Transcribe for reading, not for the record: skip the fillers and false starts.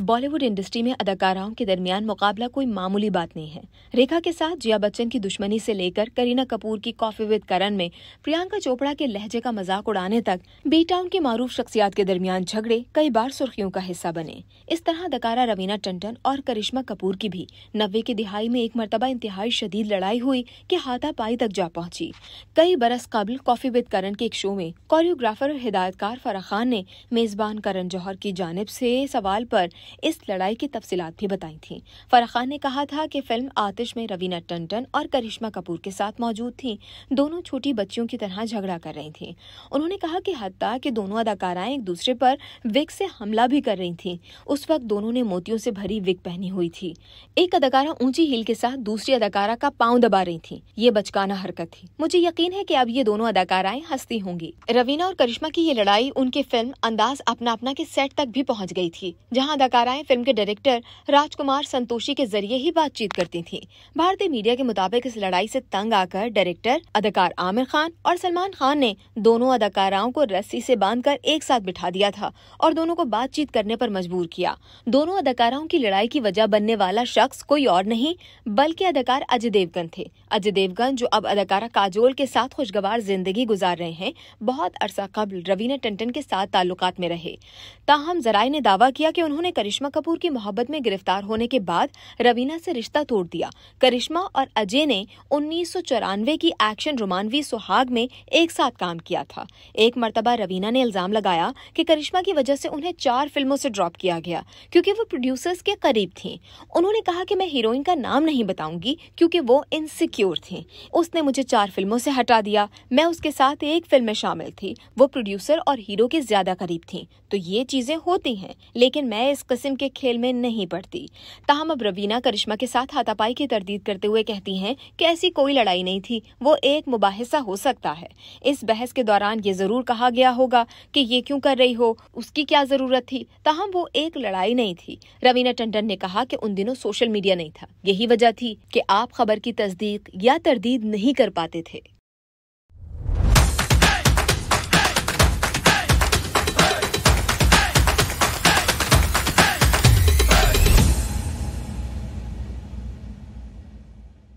Bollywood industry में अदाकाराओं के दरमियान मुकाबला कोई मामूली बात नहीं है। रेखा के साथ जया बच्चन की दुश्मनी से लेकर करीना कपूर की कॉफी विद करण में प्रियंका चोपड़ा के लहजे का मजाक उड़ाने तक बी टाउन की मारूफ शख्सियात के दरमियान झगड़े कई बार सुर्खियों का हिस्सा बने। इस तरह अदाकारा रवीना टंडन और करिश्मा कपूर की भी 90 की दिहाई में एक मरतबा इंतहाई शदीद लड़ाई हुई कि हाथापाई तक जा पहुंची। कई बरस कबल कॉफी विद करण के एक शो में कोरियोग्राफर और हिदायतकार फराह खान ने मेजबान करण जौहर की जानिब से सवाल पर इस लड़ाई की तफसीलात भी बताई थी। फराह खान ने कहा था कि फिल्म आतिश में रवीना टंडन और करिश्मा कपूर के साथ मौजूद थीं। दोनों छोटी बच्चियों की तरह झगड़ा कर रही थीं। उन्होंने कहा कि हत्ता कि दोनों अदाकाराएं एक दूसरे पर विग से हमला भी कर रही थीं। उस वक्त दोनों ने मोतियों से भरी विग पहनी हुई थी। एक अदाकारा ऊंची हील के साथ दूसरी अदाकारा का पांव दबा रही थी। ये बचकाना हरकत थी। मुझे यकीन है कि अब ये दोनों अदाकाराएं हंसती होंगी। रवीना और करिश्मा की ये लड़ाई उनके फिल्म अंदाज अपना अपना के सेट तक भी पहुंच गई थी, जहां अदाकाराएं फिल्म के डायरेक्टर राजकुमार संतोषी के जरिए ही बातचीत करती थीं। भारतीय मीडिया के मुताबिक इस लड़ाई से तंग आकर डायरेक्टर, अदाकार आमिर खान और सलमान खान ने दोनों अदाकाराओं को रस्सी से बांधकर एक साथ बिठा दिया था और दोनों को बातचीत करने पर मजबूर किया। दोनों अदाकाराओं की लड़ाई की वजह बनने वाला शख्स कोई और नहीं बल्कि अदाकार अजय देवगन थे। अजय देवगन, जो अब अदाकारा काजोल के साथ खुशगवार जिंदगी गुजार रहे हैं, बहुत अरसा कबल रवीना टंडन के साथ ताल्लुकात में रहे। ताहम जराए ने दावा किया कि उन्होंने करिश्मा कपूर की मोहब्बत में गिरफ्तार होने के बाद रवीना से रिश्ता तोड़ दिया। करिश्मा और अजय ने 1994 की एक्शन रोमानवी सुहाग में एक साथ काम किया था। एक मर्तबा रवीना ने इल्जाम लगाया कि करिश्मा की वजह से उन्हें 4 फिल्मों से ड्रॉप किया गया क्योंकि वो प्रोड्यूसर्स के करीब थीं। उन्होंने कहा कि मैं हीरोइन का नाम नहीं बताऊंगी क्योंकि वो इनसिक्योर थी। उसने मुझे 4 फिल्मों से हटा दिया। मैं उसके साथ एक फिल्म में शामिल थी। वो प्रोड्यूसर और हीरो के ज्यादा करीब थी। तो ये चीजें होती हैं, लेकिन मैं इस किस्म के खेल में नहीं पड़ती। ताहम अब रवीना करिश्मा के साथ हाथापाई की तरदीद करते हुए कहती हैं कि ऐसी कोई लड़ाई नहीं थी, वो एक मुबाहिसा हो सकता है। इस बहस के दौरान ये जरूर कहा गया होगा कि ये क्यों कर रही हो, उसकी क्या जरूरत थी। ताहम वो एक लड़ाई नहीं थी। रवीना टंडन ने कहा कि उन दिनों सोशल मीडिया नहीं था। यही वजह थी कि आप खबर की तस्दीक या तरदीद नहीं कर पाते थे।